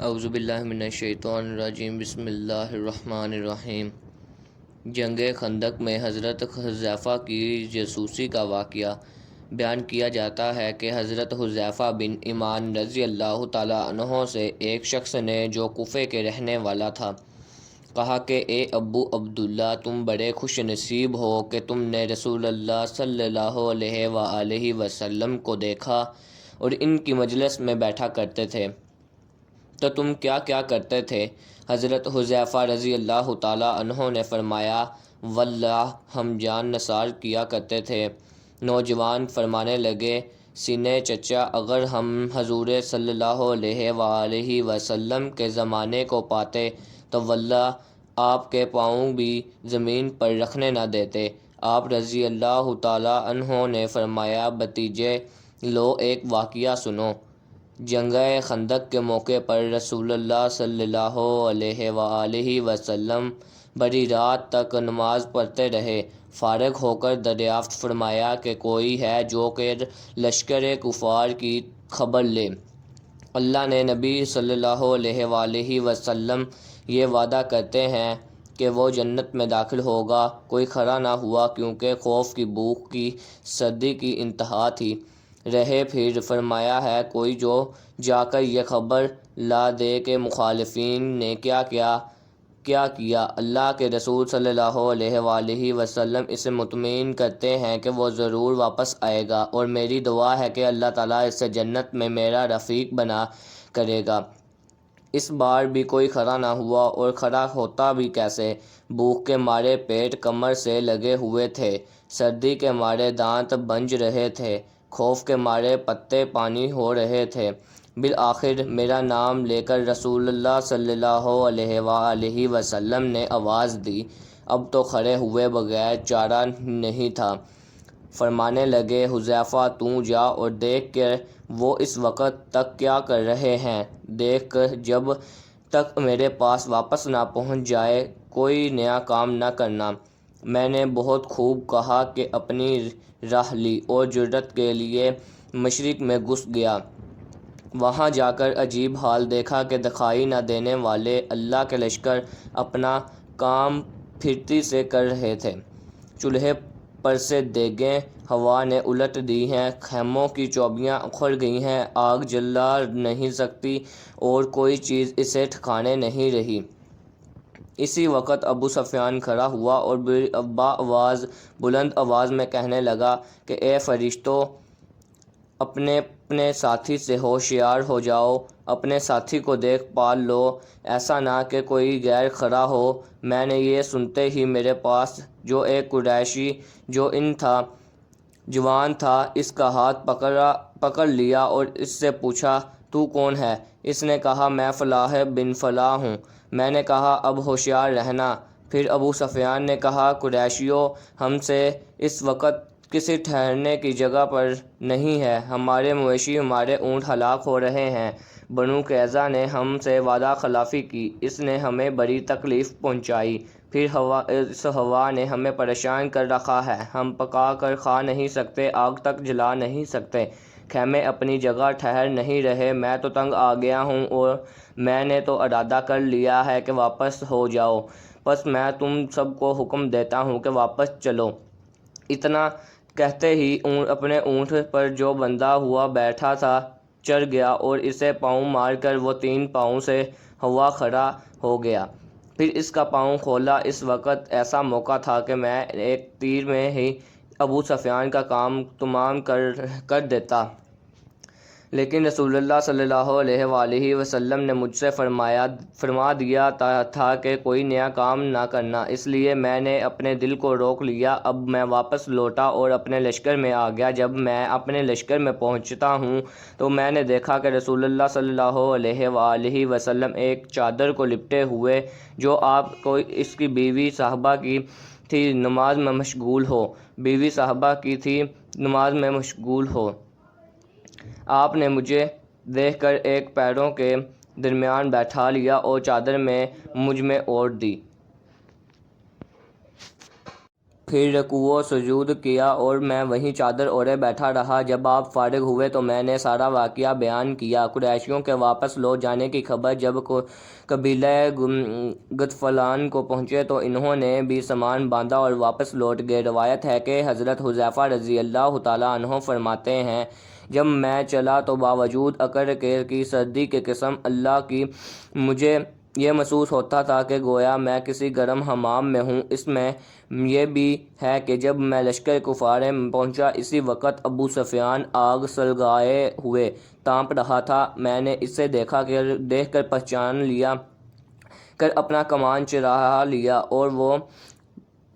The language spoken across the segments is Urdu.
اعوذ باللہ من الشیطان الرجیم، بسم اللہ الرحمن الرحیم۔ جنگ خندق میں حضرت حذیفہ کی جاسوسی کا واقعہ بیان کیا جاتا ہے کہ حضرت حذیفہ بن یمان رضی اللہ تعالیٰ عنہ سے ایک شخص نے جو کوفے کے رہنے والا تھا کہا کہ اے ابو عبداللہ، تم بڑے خوش نصیب ہو کہ تم نے رسول اللہ صلی اللہ علیہ وآلہ وسلم کو دیکھا اور ان کی مجلس میں بیٹھا کرتے تھے، تو تم کیا کیا کرتے تھے؟ حضرت حذیفہ رضی اللہ تعالیٰ عنہ نے فرمایا، واللہ ہم جان نثار کیا کرتے تھے۔ نوجوان فرمانے لگے، سینے چچا، اگر ہم حضور صلی اللہ علیہ وآلہ وسلم کے زمانے کو پاتے تو واللہ آپ کے پاؤں بھی زمین پر رکھنے نہ دیتے۔ آپ رضی اللہ تعالیٰ عنہ نے فرمایا، بھتیجے لو ایک واقعہ سنو۔ جنگ خندق کے موقع پر رسول اللہ صلی اللہ علیہ وآلہ وسلم بڑی رات تک نماز پڑھتے رہے۔ فارغ ہو کر دریافت فرمایا کہ کوئی ہے جو کہ لشکر کفار کی خبر لے۔ اللہ نے نبی صلی اللہ علیہ وآلہ وسلم یہ وعدہ کرتے ہیں کہ وہ جنت میں داخل ہوگا۔ کوئی کھڑا نہ ہوا کیونکہ خوف کی بھوک کی سردی کی انتہا تھی۔ رہے پھر فرمایا ہے کوئی جو جا کر یہ خبر لا دے کہ مخالفین نے کیا کیا۔ اللہ کے رسول صلی اللہ علیہ وآلہ وسلم اسے مطمئن کرتے ہیں کہ وہ ضرور واپس آئے گا، اور میری دعا ہے کہ اللہ تعالیٰ اسے جنت میں میرا رفیق بنا کرے گا۔ اس بار بھی کوئی کھڑا نہ ہوا، اور کھڑا ہوتا بھی کیسے؟ بھوک کے مارے پیٹ کمر سے لگے ہوئے تھے، سردی کے مارے دانت بنج رہے تھے، خوف کے مارے پتے پانی ہو رہے تھے۔ بالآخر میرا نام لے کر رسول اللہ صلی اللہ علیہ وآلہ وسلم نے آواز دی، اب تو کھڑے ہوئے بغیر چارہ نہیں تھا۔ فرمانے لگے، حذیفہ تو جا اور دیکھ کہ وہ اس وقت تک کیا کر رہے ہیں، دیکھ کر جب تک میرے پاس واپس نہ پہنچ جائے کوئی نیا کام نہ کرنا۔ میں نے بہت خوب کہا کہ اپنی راہ لی اور جرأت کے لیے مشرق میں گھس گیا۔ وہاں جا کر عجیب حال دیکھا کہ دکھائی نہ دینے والے اللہ کے لشکر اپنا کام پھرتی سے کر رہے تھے۔ چولہے پر سے دیگیں ہوا نے الٹ دی ہیں، خیموں کی چوبیاں اکھڑ گئی ہیں، آگ جلا نہیں سکتی اور کوئی چیز اسے ٹھکانے نہیں رہی۔ اسی وقت ابو سفیان کھڑا ہوا اور بلند آواز میں کہنے لگا کہ اے فرشتوں، اپنے اپنے ساتھی سے ہوشیار ہو جاؤ، اپنے ساتھی کو دیکھ بھال لو، ایسا نہ کہ کوئی غیر کھڑا ہو۔ میں نے یہ سنتے ہی میرے پاس جو ایک قریشی جو ان تھا، جوان تھا، اس کا ہاتھ پکڑ لیا اور اس سے پوچھا، تو کون ہے؟ اس نے کہا، میں فلاں بن فلاں ہوں۔ میں نے کہا، اب ہوشیار رہنا۔ پھر ابو سفیان نے کہا، قریشیوں، ہم سے اس وقت کسی ٹھہرنے کی جگہ پر نہیں ہے، ہمارے مویشی، ہمارے اونٹ ہلاک ہو رہے ہیں۔ بنو قریظہ نے ہم سے وعدہ خلافی کی، اس نے ہمیں بڑی تکلیف پہنچائی، پھر اس ہوا نے ہمیں پریشان کر رکھا ہے، ہم پکا کر کھا نہیں سکتے، آگ تک جلا نہیں سکتے، خیمے اپنی جگہ ٹھہر نہیں رہے۔ میں تو تنگ آ گیا ہوں اور میں نے تو ارادہ کر لیا ہے کہ واپس ہو جاؤ، بس میں تم سب کو حکم دیتا ہوں کہ واپس چلو۔ اتنا کہتے ہی اپنے اونٹ پر جو بندھا ہوا بیٹھا تھا چڑھ گیا اور اسے پاؤں مار کر وہ 3 پاؤں سے ہوا کھڑا ہو گیا۔ پھر اس کا پاؤں کھولا۔ اس وقت ایسا موقع تھا کہ میں ایک تیر میں ہی ابو سفیان کا کام تمام کر دیتا، لیکن رسول اللہ صلی اللہ علیہ وآلہ وسلم نے مجھ سے فرما دیا تھا کہ کوئی نیا کام نہ کرنا، اس لیے میں نے اپنے دل کو روک لیا۔ اب میں واپس لوٹا اور اپنے لشکر میں آ گیا۔ جب میں اپنے لشکر میں پہنچتا ہوں تو میں نے دیکھا کہ رسول اللہ صلی اللہ علیہ وآلہ وسلم ایک چادر کو لپٹے ہوئے، جو آپ کو اس کی بیوی صاحبہ کی تھی، نماز میں مشغول ہو۔ آپ نے مجھے دیکھ کر ایک پیروں کے درمیان بیٹھا لیا اور چادر میں مجھ میں اوڑھ دی۔ پھر رکوع و سجود کیا اور میں وہیں چادر اوڑھے بیٹھا رہا۔ جب آپ فارغ ہوئے تو میں نے سارا واقعہ بیان کیا۔ قریشیوں کے واپس لوٹ جانے کی خبر جب قبیلہ غطفان کو پہنچی تو انہوں نے بھی سامان باندھا اور واپس لوٹ گئے۔ روایت ہے کہ حضرت حذیفہ رضی اللہ تعالیٰ عنہ فرماتے ہیں، جب میں چلا تو باوجود عقر کی سردی کی قسم اللہ کی مجھے یہ محسوس ہوتا تھا کہ گویا میں کسی گرم حمام میں ہوں۔ اس میں یہ بھی ہے کہ جب میں لشکر کفار میں پہنچا اسی وقت ابو سفیان آگ سلگائے ہوئے تاپ رہا تھا۔ میں نے اسے دیکھ کر پہچان لیا کر اپنا کمان چرا لیا اور وہ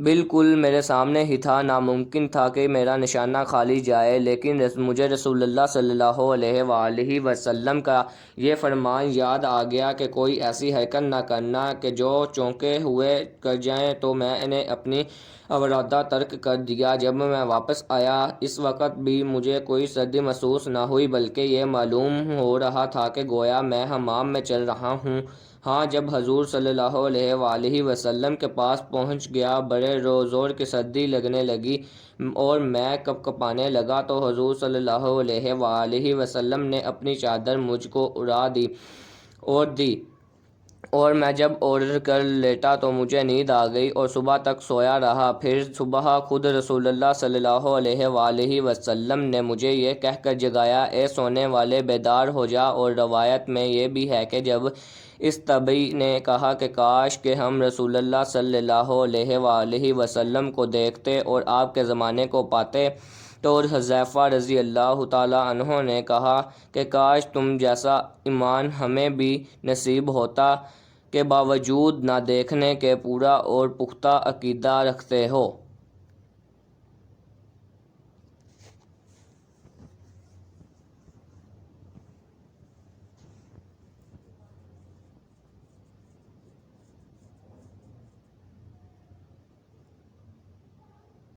بالکل میرے سامنے ہی تھا۔ ناممکن تھا کہ میرا نشانہ خالی جائے، لیکن مجھے رسول اللہ صلی اللہ علیہ وآلہ وسلم کا یہ فرمان یاد آ گیا کہ کوئی ایسی حرکت نہ کرنا کہ جو چونکے ہوئے کر جائے، تو میں نے اپنی ارادہ ترک کر دیا۔ جب میں واپس آیا اس وقت بھی مجھے کوئی سردی محسوس نہ ہوئی، بلکہ یہ معلوم ہو رہا تھا کہ گویا میں حمام میں چل رہا ہوں۔ ہاں، جب حضور صلی اللہ علیہ وآلہ وسلم کے پاس پہنچ گیا، بڑے زور کی سردی لگنے لگی اور میں کپکپانے لگا تو حضور صلی اللہ علیہ وآلہ وسلم نے اپنی چادر مجھ کو اوڑھ دی اور میں جب اوڑھ کر لیٹا تو مجھے نیند آ گئی اور صبح تک سویا رہا۔ پھر صبح خود رسول اللہ صلی اللہ علیہ وآلہ وسلم نے مجھے یہ کہہ کر جگایا، اے سونے والے، بیدار ہو جا۔ اور روایت میں یہ بھی ہے کہ جب اس تابعی نے کہا کہ کاش کہ ہم رسول اللہ صلی اللہ علیہ وآلہ وسلم کو دیکھتے اور آپ کے زمانے کو پاتے، تو حذیفہ رضی اللہ تعالیٰ عنہ نے کہا کہ کاش تم جیسا ایمان ہمیں بھی نصیب ہوتا کہ باوجود نہ دیکھنے کے پورا اور پختہ عقیدہ رکھتے ہو۔